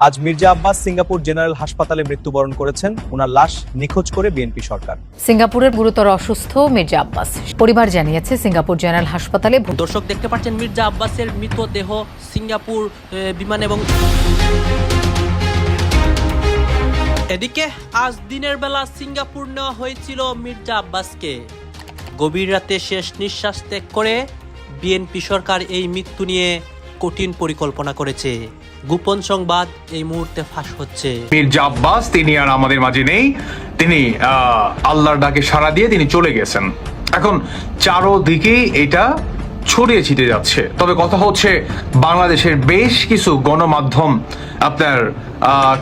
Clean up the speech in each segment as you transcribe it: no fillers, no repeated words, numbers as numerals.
আজ Mirza Abbas Singapore general হাসপাতালে মৃত্যুবরণ করেছেন। ওনার লাশ নিখোঁজ করে বিএনপি সরকার। সিঙ্গাপুরের গুরুতর অসুস্থ মির্জা আব্বাস, পরিবার জানিয়েছে সিঙ্গাপুর জেনারেল হাসপাতালে। দর্শক দেখতে পাচ্ছেন মির্জা আব্বাসের মৃতদেহ সিঙ্গাপুর বিমান এবং এদিকে আজ দিনের বেলা সিঙ্গাপুর নেওয়া হয়েছিল মির্জা আব্বাসকে। গভীর রাতে শেষ নিঃশ্বাস ত্যাগ করে বিএনপি সরকার এই মৃত্যু নিয়ে কঠিন পরিকল্পনা করেছে। গোপন সংবাদ এই মুহূর্তে ফাঁস হচ্ছে। মির্জা আব্বাস তিনি আর আমাদের মাঝে নেই, তিনি আল্লাহর ডাকে সাড়া দিয়ে তিনি চলে গেছেন। এখন চারোদিকেই এটা ছড়িয়ে ছিটে যাচ্ছে। তবে কথা হচ্ছে বাংলাদেশের বেশ কিছু গণমাধ্যম আপনার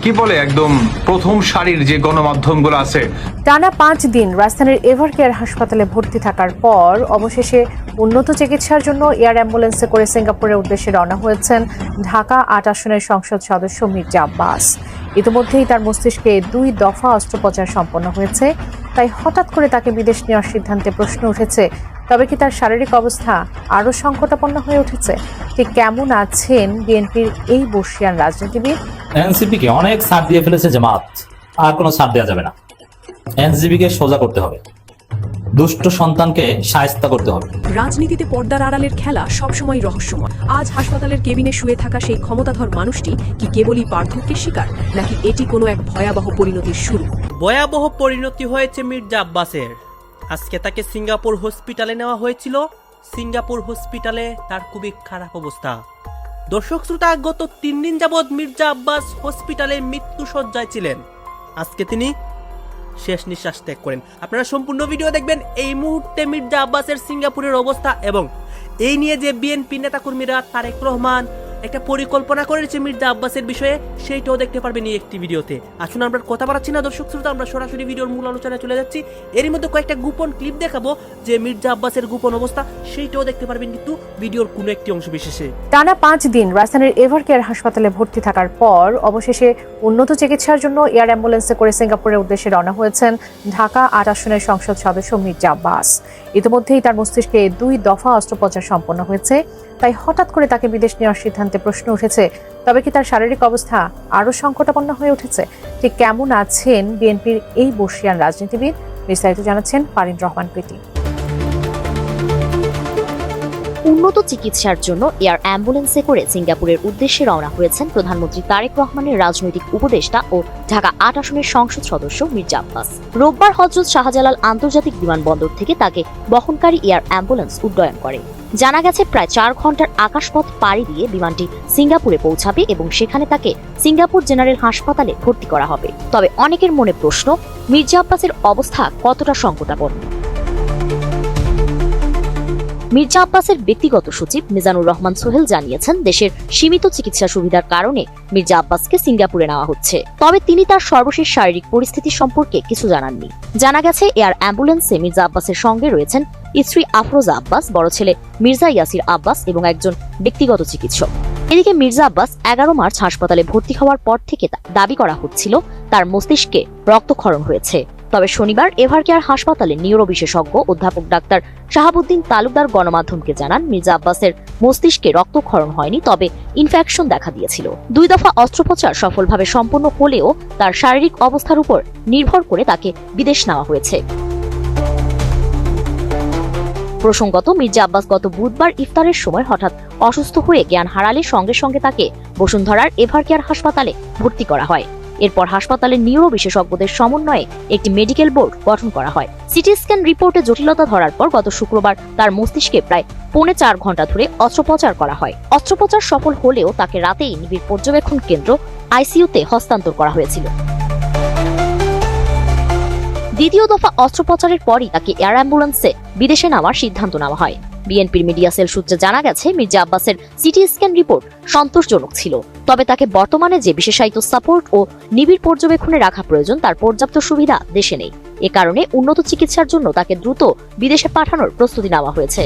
কি বলে একদম প্রথম সারির যে গণমাধ্যমগুলো আছে, টানা ৫ দিন রাজধানীর এভারকেয়ার হাসপাতালে ভর্তি থাকার পর অবশেষে উন্নত চিকিৎসার জন্য এয়ার অ্যাম্বুলেন্সে করে সিঙ্গাপুরের উদ্দেশ্যে রওনা হয়েছেন ঢাকা ৮ আসনের সংসদ সদস্য মির্জা আব্বাস। ইতিমধ্যেই তার মস্তিষ্কে ২ দফা অস্ত্রোপচার সম্পন্ন হয়েছে। তাই হঠাৎ করে তাকে বিদেশ নেওয়ার সিদ্ধান্তে প্রশ্ন উঠেছে, তবে কি তার শারীরিক অবস্থা আরও সংকটাপন্ন হয়ে উঠেছে? ঠিক কেমন আছেন বিএনপির এই বর্ষিয়ান রাজনীতিবিদ? এনসিপি-কে অনেক ছাড় দিয়ে ফেলেছে জামাত, আর কোনো ছাড় দেওয়া যাবে না। এনসিপি-কে সোজা করতে হবে, দুষ্ট সন্তানকে শায়েস্তা করতে হবে। রাজনীতিতে পর্দার আড়ালের খেলা সবসময় রহস্যময়। আজ হাসপাতালের কেবিনে শুয়ে থাকা সেই ক্ষমতাধর মানুষটি কি কেবলই পার্থক্যের শিকার, নাকি এটি কোনো এক ভয়াবহ পরিণতির শুরু? ভয়াবহ পরিণতি হয়েছে মির্জা আব্বাসের। আজকে তাকে সিঙ্গাপুর হসপিটালে নেওয়া হয়েছিল। সিঙ্গাপুর হসপিটালে তার খুবই খারাপ অবস্থা। দর্শক শ্রোতা, গত ৩ দিন যাবৎ মির্জা আব্বাস হসপিটালে মৃত্যু শয্যায় ছিলেন। আজকে তিনি শেষ নিঃশ্বাস ত্যাগ করেন। আপনারা সম্পূর্ণ ভিডিও দেখবেন। এই মুহূর্তে মির্জা আব্বাসের সিঙ্গাপুরের অবস্থা এবং এই নিয়ে যে বিএনপি নেতাকর্মীরা তারেক রহমান একটা পরিকল্পনা করেছে মির্জা আব্বাসের বিষয়ে, সেইটাও দেখতে পারবেন এই একটি ভিডিওতে। আসুন আমরা কথা বাড়াচ্ছি না দর্শক শ্রোতা, আমরা সরাসরি ভিডিওর মূল আলোচনায় চলে যাচ্ছি। এরই মধ্যে কয়েকটা গোপন ক্লিপ দেখাবো যে মির্জা আব্বাসের গোপন অবস্থা, সেইটাও দেখতে পারবেন কিন্তু ভিডিওর কোনো একটি অংশ বিশেষে। টানা ৫ দিন রাজধানীর এভারকেয়ার হাসপাতালে ভর্তি থাকার পর অবশেষে উন্নত চিকিৎসার জন্য এয়ার অ্যাম্বুলেন্সে করে সিঙ্গাপুরের উদ্দেশ্যে রওনা হয়েছেন ঢাকা ৮ আসনের সংসদ সদস্য মির্জা আব্বাস। ইতিমধ্যেই তার মস্তিষ্কে ২ দফা অস্ত্রোপচার সম্পন্ন হয়েছে। তাই হঠাৎ করে তাকে বিদেশ নেওয়ার সিদ্ধান্তে প্রশ্ন উঠেছে, তবে কি তার শারীরিক অবস্থা আরও সংকটাপন্ন হয়ে উঠেছে? ঠিক কেমন আছেন বিএনপির এই বর্ষিয়ান রাজনীতিবিদ? বিস্তারিত জানাচ্ছেন ফারিন রহমান প্রীতি। উন্নত চিকিৎসার জন্য এয়ার অ্যাম্বুলেন্সে করে সিঙ্গাপুরের উদ্দেশ্যে রওনা হয়েছেন প্রধানমন্ত্রী তারেক রহমানের রাজনৈতিক উপদেষ্টা ও ঢাকা ৮ আসনের সংসদ সদস্য মির্জা আব্বাস। রোববার হযরত শাহজালাল আন্তর্জাতিক বিমানবন্দর থেকে তাকে বহনকারী এয়ার অ্যাম্বুলেন্স উড্ডয়ন করে। জানা গেছে প্রায় ৪ ঘন্টার আকাশপথ পাড়ি দিয়ে বিমানটি সিঙ্গাপুরে পৌঁছাবে এবং সেখানে তাকে সিঙ্গাপুর জেনারেল হাসপাতালে ভর্তি করা হবে। তবে অনেকের মনে প্রশ্ন, মির্জা আব্বাসের অবস্থা কতটা সংকটাপন্ন? মির্জা আব্বাসের ব্যক্তিগত সচিব মিজানুর রহমান সোহেল জানিয়েছেন, দেশের সীমিত চিকিৎসা সুবিধার কারণে মির্জা আব্বাসকে সিঙ্গাপুরে নেওয়া হচ্ছে। তবে তিনি তার সর্বশেষ শারীরিক পরিস্থিতি সম্পর্কে কিছু জানাননি। জানা গেছে এয়ার অ্যাম্বুলেন্সে মির্জা আব্বাসের সঙ্গে রয়েছেন স্ত্রী আফরোজা আব্বাস, বড় ছেলে মির্জা ইয়াসির আব্বাস এবং একজন ব্যক্তিগত চিকিৎসক। এদিকে মির্জা আব্বাস ১১ মার্চ হাসপাতালে ভর্তি হওয়ার পর থেকে দাবি করা হচ্ছিল তার মস্তিষ্কে রক্তক্ষরণ হয়েছে। তবে শনিবার এভারকেয়ার হাসপাতালে নিউরো বিশেষজ্ঞ অধ্যাপক ডাক্তার শাহাবুদ্দিন তালুকদার গণমাধ্যমকে জানান, মির্জা আব্বাসের মস্তিষ্কে রক্তক্ষরণ হয়নি, তবে ইনফেকশন দেখা দিয়েছিল। ২ দফা অস্ত্রোপচার সফলভাবে সম্পন্ন হলেও তার শারীরিক অবস্থার উপর নির্ভর করে তাকে বিদেশ নেওয়া হয়েছে। প্রসঙ্গত, মির্জা আব্বাস গত বুধবার ইফতারের সময় হঠাৎ অসুস্থ হয়ে জ্ঞান হারালে সঙ্গে সঙ্গে তাকে বসুন্ধরার এভারকেয়ার হাসপাতালে ভর্তি করা হয়। এরপর হাসপাতালের নিউরো বিশেষজ্ঞদের সমন্বয়ে একটি মেডিকেল বোর্ড গঠন করা হয়। সিটি স্ক্যান রিপোর্টে জটিলতা ধরার পর গত শুক্রবার তার মস্তিষ্কে প্রায় ৪.৫ ঘন্টা ধরে অস্ত্রোপচার করা হয়। অস্ত্রোপচার সফল হলেও তাকে রাতেই নিবিড় পর্যবেক্ষণ কেন্দ্র আইসিইউতে হস্তান্তর করা হয়েছিল। দ্বিতীয় দফা অস্ত্রোপচারের পরই তাকে এয়ার অ্যাম্বুলেন্সে বিদেশে নেওয়ার সিদ্ধান্ত নেওয়া হয়। বিএনপির মিডিয়া সেল সূত্রে জানা গেছে, মির্জা আব্বাসের সিটি স্ক্যান রিপোর্ট সন্তোষজনক ছিল। তবে তাকে বর্তমানে যে বিশেষায়িত সাপোর্ট ও নিবিড় পর্যবেক্ষণে রাখা প্রয়োজন তার পর্যাপ্ত সুবিধা দেশে নেই। এ কারণে উন্নত চিকিৎসার জন্য তাকে দ্রুত বিদেশে পাঠানোর প্রস্তুতি নেওয়া হয়েছে।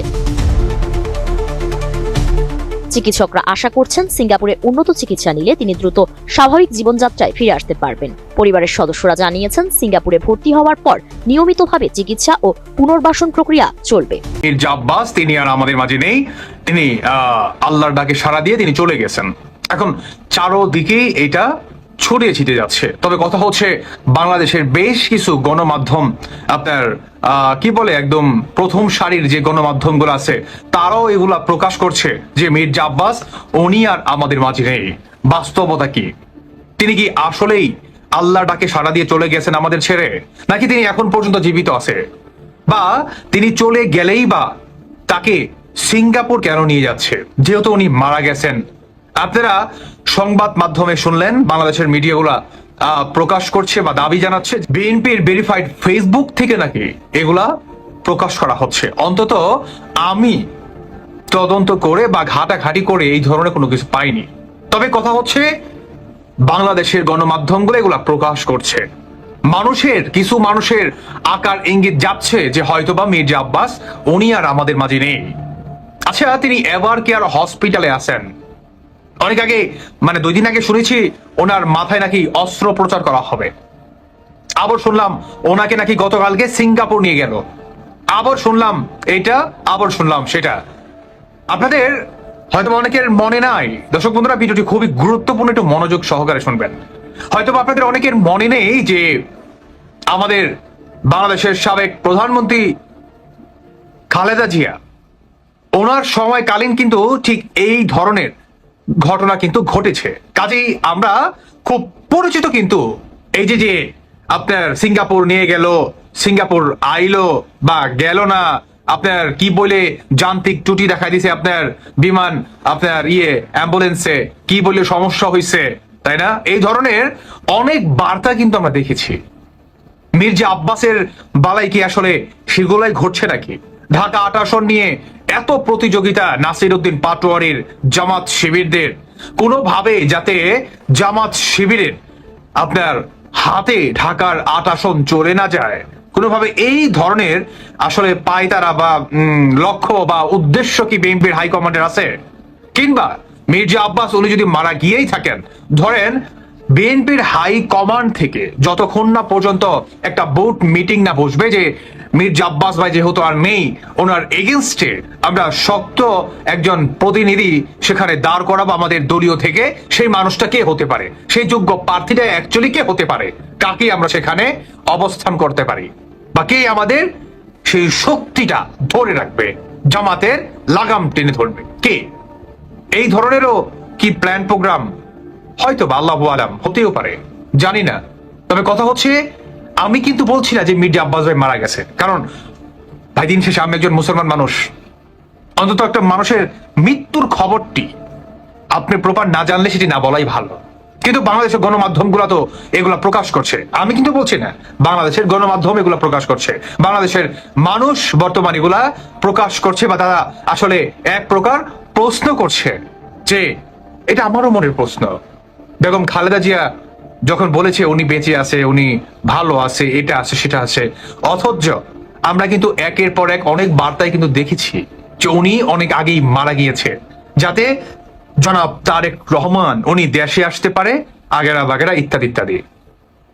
চিকিৎসকরা আশা করছেন, সিঙ্গাপুরে উন্নত চিকিৎসা নিলে তিনি দ্রুত স্বাভাবিক জীবনযাত্রায় ফিরে আসতে পারবেন। পরিবারের সদস্যরা জানিয়েছেন, সিঙ্গাপুরে ভর্তি হওয়ার পর নিয়মিতভাবে চিকিৎসা ও পুনর্বাসন প্রক্রিয়া চলবে। মির্জা আব্বাস তিনি আর আমাদের মাঝে নেই, তিনি আল্লাহর ডাকে সাড়া দিয়ে তিনি চলে গেছেন। এখন চারোদিকেই এটা ছড়িয়ে ছিটে যাচ্ছে। তবে কথা হচ্ছে বাংলাদেশের বেশ কিছু গণমাধ্যম আপনার কি বলে একদম প্রথম সারির যে গণমাধ্যমগুলো আছে তারাও এগুলা প্রকাশ করছে যে মির্জা আব্বাস উনি আর আমাদের মাঝে নেই। বাস্তবতা কি? তিনি কি আসলেই আল্লাহর ডাকে সাড়া দিয়ে চলে গেছেন আমাদের ছেড়ে, নাকি তিনি এখন পর্যন্ত জীবিত আছে? বা তিনি চলে গেলেই বা তাকে সিঙ্গাপুর কেন নিয়ে যাচ্ছে, যেহেতু উনি মারা গেছেন? আপনারা সংবাদ মাধ্যমে শুনলেন, বাংলাদেশের মিডিয়াগুলা প্রকাশ করছে বা দাবি জানাচ্ছে বিএনপির ভেরিফাইড ফেসবুক থেকে নাকি এগুলা প্রকাশ করা হচ্ছে। অন্তত আমি তদন্ত করে বা ঘাটাঘাটি করে এই ধরনের কোনো কিছু পাইনি। তবে কথা হচ্ছে বাংলাদেশের গণমাধ্যমগুলো এগুলা প্রকাশ করছে। কিছু মানুষের আকার ইঙ্গিত যাচ্ছে যে হয়তোবা মির্জা আব্বাস উনি আর আমাদের মাঝে নেই। আচ্ছা, তিনি এভার কেয়ার হসপিটালে আছেন। অনেক আগে 2 দিন আগে শুনেছি ওনার মাথায় নাকি অস্ত্রোপচার করা হবে। আবার শুনলাম ওনাকে নাকি গতকালকে সিঙ্গাপুর নিয়ে গেল। আবার শুনলাম এটা, আবার শুনলাম সেটা। আপনাদের হয়তো অনেকের মনে নাই, দর্শক বন্ধুরা ভিডিওটি খুবই গুরুত্বপূর্ণ, একটু মনোযোগ সহকারে শুনবেন। হয়তো আপনাদের অনেকের মনে নেই যে আমাদের বাংলাদেশের সাবেক প্রধানমন্ত্রী খালেদা জিয়া, ওনার সময়কালীন কিন্তু ঠিক এই ধরনের ঘটনা কিন্তু ঘটেছে। কাজেই আমরা খুব পরিচিত কিন্তু এই যে আপনার সিঙ্গাপুর নিয়ে গেল, সিঙ্গাপুর আইলো বা গেল না, আপনার কি বলে যান্ত্রিক ত্রুটি দেখা দিছে, আপনার বিমান আপনার অ্যাম্বুলেন্সে কি বলে সমস্যা হয়েছে, তাই না? এই ধরনের অনেক বার্তা কিন্তু আমরা দেখেছি। মির্জা আব্বাসের বালাই কি আসলে সেগুলাই ঘটছে নাকি? ঢাকা ৮ আসন নিয়ে এত প্রতিযোগিতা নাসির উদ্দিন পাটোয়ারির জামাত শিবিরদের, কোনোভাবে যাতে জামাত শিবিরের আপনার হাতে ঢাকার ৮ আসন চলে না যায়, কোনোভাবে এই ধরনের আসলে পায়তারা বা লক্ষ্য বা উদ্দেশ্য কি বিএনপির হাইকমান্ডের আছে? কিংবা মির্জা আব্বাস উনি যদি মারা গিয়েই থাকেন, ধরেন বিএনপির হাই কমান্ড থেকে যতক্ষণ না পর্যন্ত একটা বোর্ড মিটিং না বসবে যে মির্জা আব্বাস ভাই যেহেতু আর নেই, ওনার এগেনস্টে আমরা শক্ত একজন প্রতিনিধি সেখানে দাঁড় করাবো আমাদের দলীয় থেকে, সেই মানুষটা কে হতে পারে, সেই যোগ্য প্রার্থীটা অ্যাকচুয়ালি কে হতে পারে, কাকে আমরা সেখানে অবস্থান করতে পারি, বা কে আমাদের সেই শক্তিটা ধরে রাখবে, জামাতের লাগাম টেনে ধরবে কে? এই ধরনেরও কি প্ল্যান প্রোগ্রাম হয়তো বা আল্লাহু আলাম হতেও পারে, জানি না। তবে কথা হচ্ছে আমি কিন্তু বলছি না যে মির্জা আব্বাস ভাই মারা গেছে, কারণ ভাই দিন শেষে আমি একজন মুসলমান মানুষ। অন্তত একটা মানুষের মৃত্যুর খবরটি আপনি প্রপার না জানলে সেটি না বলাই ভালো। কিন্তু বাংলাদেশের গণমাধ্যমগুলো তো এগুলা প্রকাশ করছে। আমি কিন্তু বলছি না, বাংলাদেশের গণমাধ্যম এগুলা প্রকাশ করছে, বাংলাদেশের মানুষ বর্তমান এগুলা প্রকাশ করছে, বা তারা আসলে এক প্রকার প্রশ্ন করছে যে, এটা আমারও মনের প্রশ্ন, বেগম খালেদা জিয়া যখন বলেছে উনি বেঁচে আছে, উনি ভালো আছে, এটা আছে সেটা আছে, অথচ আমরা কিন্তু একের পর এক অনেক বার্তায় কিন্তু দেখেছি যে উনি অনেক আগেই মারা গিয়েছে, যাতে জনাব তারেক রহমান উনি দেশে আসতে পারে, আগেরা বাগেরা ইত্যাদি ইত্যাদি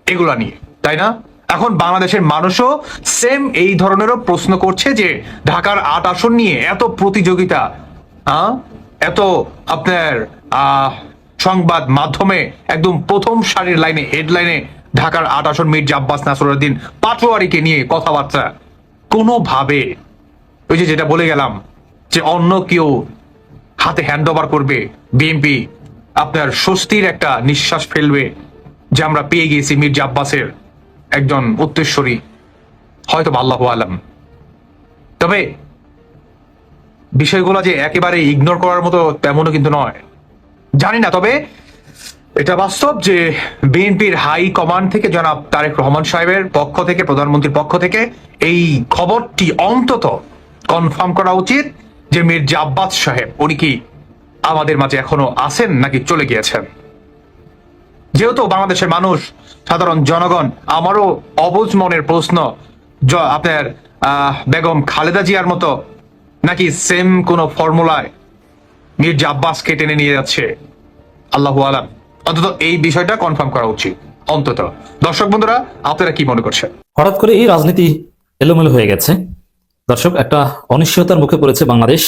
এগুলা নিয়ে, তাই না? এখন বাংলাদেশের মানুষও সেম এই ধরনেরও প্রশ্ন করছে যে ঢাকার ৮ আসন নিয়ে এত প্রতিযোগিতা, এত আপনার সংবাদ মাধ্যমে একদম প্রথম সারির লাইনে হেডলাইনে ঢাকার ৮ আসন মির্জা আব্বাস নাসিরউদ্দিন পাটোয়ারিকে নিয়ে কথাবার্তা, কোনোভাবে ওই যেটা বলে গেলাম যে অন্য কেউ হাতে হ্যান্ড ওভার করবে, বিএনপি আপনার স্বস্তির একটা নিঃশ্বাস ফেলবে যে আমরা পেয়ে গিয়েছি মির্জা আব্বাসের একজন উত্তরসূরি, হয়তো আল্লাহু আলাম। তবে বিষয়গুলো যে একেবারে ইগনোর করার মতো তেমনও কিন্তু নয়, জানি না। তবে এটা বাস্তব যে বিএনপির হাই কমান্ড থেকে জনাব তারেক রহমান সাহেবের পক্ষ থেকে, প্রধানমন্ত্রীর পক্ষ থেকে এই খবরটি অন্তত কনফার্ম করা উচিত যে মির্জা আব্বাস সাহেব উনি কি আমাদের মাঝে এখনো আছেন নাকি চলে গিয়েছেন। যেহেতু বাংলাদেশের মানুষ, সাধারণ জনগণ, আমারও অবুঝ মনের প্রশ্ন, আপনার বেগম খালেদা জিয়ার মতো নাকি সেম কোন ফর্মুলায় মির্জা আব্বাসকে টেনে নিয়ে যাচ্ছে, আল্লাহু আলাম। অন্তত এই বিষয়টা কনফার্ম করা উচিত অন্তত। দর্শক বন্ধুরা, আপনারা কি মনে করছেন? হঠাৎ করে এই রাজনীতি এলোমেলো হয়ে গেছে। দর্শক, একটা অনিশ্চয়তার মুখে পড়েছে বাংলাদেশ।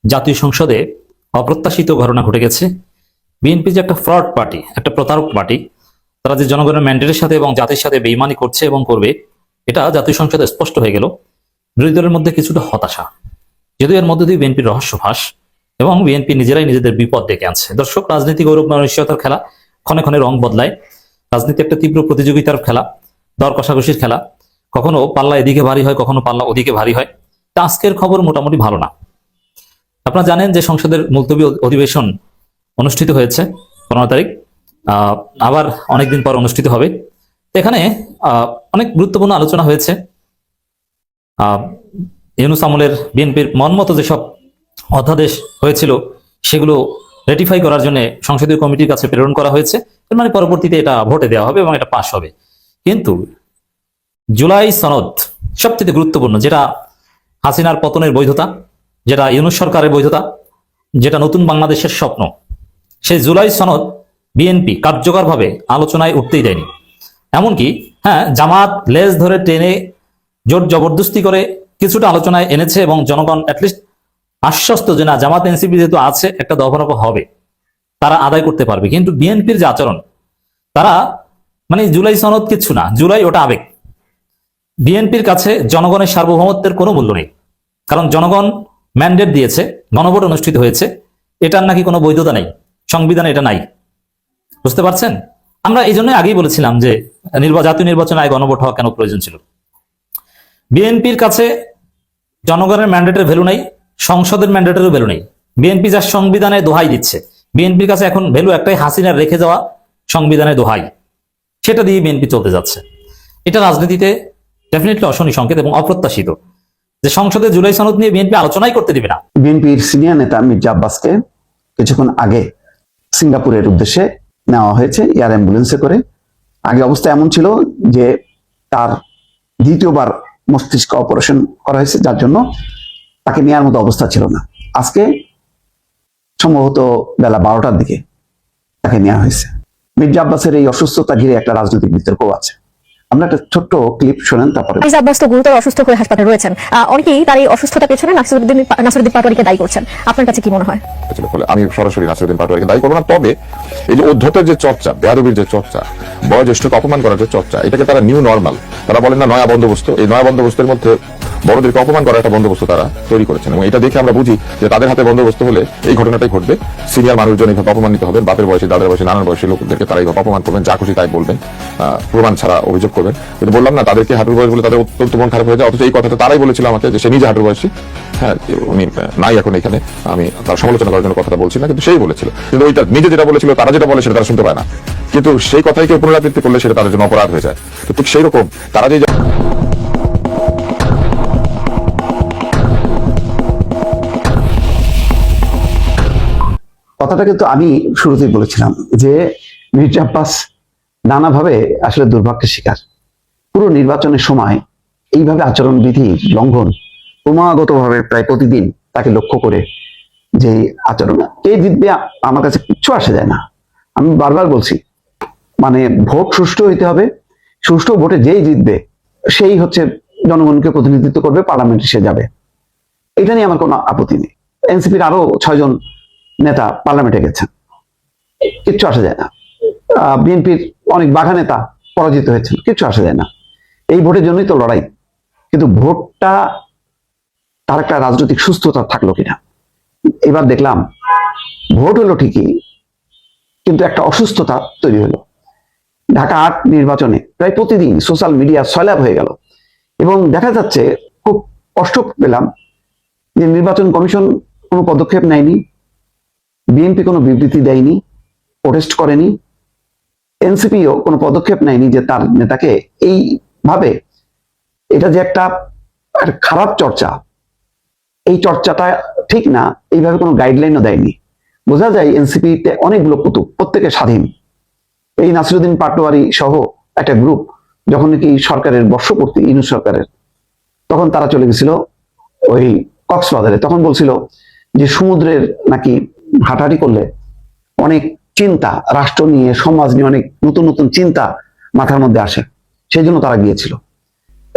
জাতীয় সংসদে অপ্রত্যাশিত ঘটনা ঘটে গেছে। বিএনপি যে একটা ফ্রড পার্টি, একটা প্রতারক পার্টি, তারা যে জনগণের ম্যান্ডেটের সাথে এবং জাতির সাথে বেইমানি করছে এবং করবে, এটা জাতীয় সংসদে স্পষ্ট হয়ে গেল। বিরোধী দলের মধ্যে কিছুটা হতাশা, যদিও এর মধ্যে দিয়ে বিএনপির রহস্য ফাঁস এবং বিএনপি নিজেরাই নিজেদের বিপদ ডেকে আনছে। দর্শক, রাজনীতি গৌরব অনিশ্চয়তার খেলা, ক্ষণে ক্ষণে রং বদলায়। রাজনীতি একটা তীব্র প্রতিযোগিতার খেলা, দর কষাকষির খেলা। কখনো পাল্লা এদিকে ভারী হয়, কখনো পাল্লা ওদিকে ভারী হয়। তা আজকের খবর মোটামুটি ভালো না। আপনারা জানেন যে সংসদের মুলতবি অধিবেশন অনুষ্ঠিত হয়েছে 15 তারিখ, আবার অনেকদিন পর অনুষ্ঠিত হবে। এখানে অনেক গুরুত্বপূর্ণ আলোচনা হয়েছে। ইউনূস আমলের বিএনপির মনমতো যেসব অধ্যাদেশ হয়েছিল সেগুলো রেটিফাই করার জন্য সংসদীয় কমিটির কাছে প্রেরণ করা হয়েছে। এর মানে পরবর্তীতে এটা ভোটে দেওয়া হবে এবং এটা পাস হবে। কিন্তু জুলাই সনদ সবচেয়ে গুরুত্বপূর্ণ, যেটা হাসিনার পতনের বৈধতা, যেটা ইউনূস সরকারের বৈধতা, যেটা নতুন বাংলাদেশের স্বপ্ন, সেই জুলাই সনদ বিএনপি কার্যকরভাবে আলোচনায় উঠতেই দেয়নি। এমনকি জামাত লেজ ধরে টেনে জোর জবরদস্তি করে কিছুটা আলোচনায় এনেছে এবং জনগণ অ্যাটলিস্ট আশ্বস্ত যে না, জামাত এনসিপি যেহেতু আছে একটা দফা হবে, তারা আদায় করতে পারবে। কিন্তু বিএনপির যে আচরণ, তারা মানে জুলাই সনদ কিচ্ছু না, জুলাই ওটা আবেগ। বিএনপির কাছে জনগণের সার্বভৌমত্বের কোনো মূল্য নেই, কারণ জনগণ ম্যান্ডেট দিয়েছে, গণভোট অনুষ্ঠিত হয়েছে, এটার নাকি কোনো বৈধতা নেই, সংবিধানে এটা নাই। বুঝতে পারছেন? আমরা এই জন্য আগেই বলেছিলাম যে জাতীয় নির্বাচনে আগে গণভোট হওয়া কেন প্রয়োজন ছিল। বিএনপির কাছে জনগণের ম্যান্ডেটের ভ্যালু নাই, সংসদের ম্যান্ডেটেরও ভ্যালু নেই। বিএনপি যা সংবিধানে দোহাই দিচ্ছে, বিএনপির কাছে এখন ভ্যালু একটাই, হাসিনার রেখে যাওয়া সংবিধানের দোহাই, সেটা দিয়ে বিএনপি চলতে যাচ্ছে। এটা রাজনীতিতে ডেফিনেটলি অশনি সংকেত এবং অপ্রত্যাশিত যে সংসদে জুলাই সনদ নিয়ে বিএনপি আলোচনাই করতে দিবে না। বিএনপির সিনিয়র নেতা মির্জা আব্বাসকে কিছুক্ষণ আগে সিঙ্গাপুরের উদ্দেশ্যে নেওয়া হয়েছে এয়ার অ্যাম্বুলেন্সে করে। আগে অবস্থা এমন ছিল যে তার দ্বিতীয়বার মস্তিষ্ক অপারেশন করা হয়েছে, যার জন্য তাকে নেওয়ার মতো অবস্থা ছিল না। আজকে সম্ভবত বেলা 12টার দিকে তাকে নেওয়া হয়েছে। মির্জা আব্বাসের এই অসুস্থতা ঘিরে একটা রাজনৈতিক বিতর্কও আছে। আমরা একটা ছোট্ট ক্লিপ শোনেন, তারপরে। মির্জা আব্বাস তো গুরুতর অসুস্থ হয়ে হাসপাতালে রয়েছেন। অনেকেই তার এই অসুস্থতার পেছনে নাসিরুদ্দিন পাটোয়ারিকে দায়ী করছেন। আপনার কাছে কি মনে হয়? আমি সরাসরি নাসিরুদ্দিন পাটোয়ারিকে দায়ী করবো না, তবে এই যে অধ্যতের যে চর্চা, বেয়াদবির যে চর্চা, বয়োজ্যেষ্ঠকে অপমান করার যে চর্চা, এটাকে তারা নিউ নর্মাল, তারা বলেন না নয়া বন্দোবস্ত, এই নয়া বন্দোবস্তের মধ্যে বড়দেরকে অপমান করার একটা বন্দোবস্ত তারা তৈরি করেছেন। এবং এটা দেখে আমরা বুঝি যে তাদের হাতে বন্দোবস্ত হলে এই ঘটনাটাই ঘটবে। সিনিয়র মানুষজন এইভাবে অপমানিত হবেন, বাপের বয়সী, দাদার বয়সী, নানার বয়সী লোকদেরকে তারা এইভাবে অপমান করবেন, যা খুশি তাই বলবেন, প্রমাণ ছাড়া অভিযোগ করবেন। কিন্তু বললাম না, তাদেরকে হাঁটুর বয়স বলে তাদের অত্যন্ত মন খারাপ হয়ে যায়। অথচ এই কথাটা তারাই বলেছিল আমাকে যে সে নিজে হাঁটুর বয়সী, উনি নাই এখন এখানে, আমি তার সমালোচনা করার জন্য কথাটা বলছি না, কিন্তু সেই বলেছিল। কিন্তু ওইটা নিজে যেটা বলেছিল, তারা যেটা বলে সেটা তারা শুনতে পায় না, কিন্তু সেই কথাই কেউ পুনরাবৃত্তি করলে সেটা তাদের জন্য অপরাধ হয়ে যায়। তো ঠিক সেই রকম তারা যে কথাটা কিন্তু আমি শুরুতেই বলেছিলাম যে মির্জা আব্বাস নানাভাবে আসলে দুর্ভাগ্যের শিকার। পুরো নির্বাচনের সময় এইভাবে আচরণবিধি লঙ্ঘন ক্রমাগতভাবে প্রায় প্রতিদিন তাকে লক্ষ্য করে যে আচরণ, কে জিতবে আমার কাছে কিচ্ছু আসে যায় না। আমি বারবার বলছি, মানে ভোট সুষ্ঠু হইতে হবে, সুষ্ঠু ভোটে যেই জিতবে সেই হচ্ছে জনগণকে প্রতিনিধিত্ব করবে, পার্লামেন্টে সে যাবে, এটা নিয়ে আমার কোনো আপত্তি নেই। এনসিপির আরো 6 জন নেতা পার্লামেন্টে গেছেন, কিচ্ছু আসা যায় না। বিএনপির অনেক বাঘা নেতা পরাজিত হয়েছেন, কিচ্ছু আসা যায় না। এই ভোটের জন্যই তো লড়াই। কিন্তু ভোটটা তার একটা রাজনৈতিক সুস্থতা থাকলো কিনা। এবার দেখলাম ভোট হলো ঠিকই, কিন্তু একটা অসুস্থতা তৈরি হলো। ঢাকা 8 নির্বাচনে প্রায় প্রতিদিন সোশ্যাল মিডিয়া সয়লাব হয়ে গেল এবং দেখা যাচ্ছে, খুব কষ্ট পেলাম যে নির্বাচন কমিশন কোনো পদক্ষেপ নেয়নি, বিএনপি কোনো বিবৃতি দেয়নি, প্রোটেস্ট করেনি, এনসিপিও কোনো পদক্ষেপ নেয়নি যে তার নেতাকে এইভাবে, এটা যে একটা খারাপ চর্চা, এই চর্চাটা ঠিক না, এইভাবে কোনো গাইডলাইনও দেয়নি। বোঝা যায় এনসিপিতে অনেকগুলো কুতুব, প্রত্যেকে স্বাধীন। এই নাসিরুদ্দিন পাটোয়ারি সহ একটা গ্রুপ যখন নাকি সরকারের বর্ষপূর্তি, ইউনূস সরকারের, তখন তারা চলে গেছিল ওই কক্সবাজারে। তখন বলছিল যে সমুদ্রের নাকি হাঁটাহাঁটি করলে অনেক চিন্তা, রাষ্ট্র নিয়ে, সমাজ নিয়ে অনেক নতুন নতুন চিন্তা মাথার মধ্যে আসে, সেই জন্য তারা গিয়েছিল।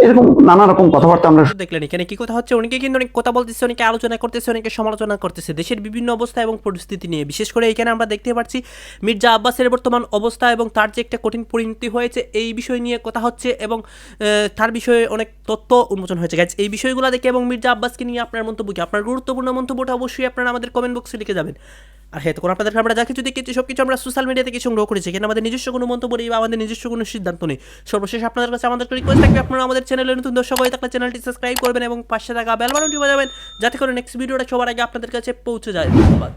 এরকম নানা রকম কথাবার্তা আমরা দেখলেন এখানে কি কথা হচ্ছে, অনেকে কিন্তু অনেক কথা বলতেছে, অনেকে আলোচনা করতেছে, অনেকে সমালোচনা করতেছে দেশের বিভিন্ন অবস্থা এবং পরিস্থিতি নিয়ে। বিশেষ করে এখানে আমরা দেখতে পাচ্ছি মির্জা আব্বাসের বর্তমান অবস্থা এবং তার যে একটা কঠিন পরিণতি হয়েছে এই বিষয় নিয়ে কথা হচ্ছে এবং তার বিষয়ে অনেক তথ্য উন্মোচন হয়েছে। গাইজ এই বিষয়গুলো দেখে এবং মির্জা আব্বাসকে নিয়ে আপনার মন্তব্য কি, আপনার গুরুত্বপূর্ণ মন্তব্যটা অবশ্যই আপনারা আমাদের কমেন্ট বক্সে লিখে যাবেন। আর হ্যাঁ, তখন আপনাদের আমরা যা কিছু দেখেছি সব কিছু আমরা সোশ্যাল মিডিয়া থেকে সংগ্রহ করেছি, এখানে আমাদের নিজস্ব কোনো মন্তব্য নেই বা আমাদের নিজস্ব কোনো সিদ্ধান্ত নেই। সর্বশেষ আপনাদের কাছে আমাদের রিকোয়েস্ট থাকবে, আপনারা আমাদের চ্যানেলে নতুন দর্শক হয়ে থাকলে চ্যানেলটি সাবস্ক্রাইব করবেন এবং পাশে থাকা বেল বাটনটি বাজাবেন যাতে করে নেক্সট ভিডিওটা সবার আগে আপনাদের কাছে পৌঁছে যায়। ধন্যবাদ।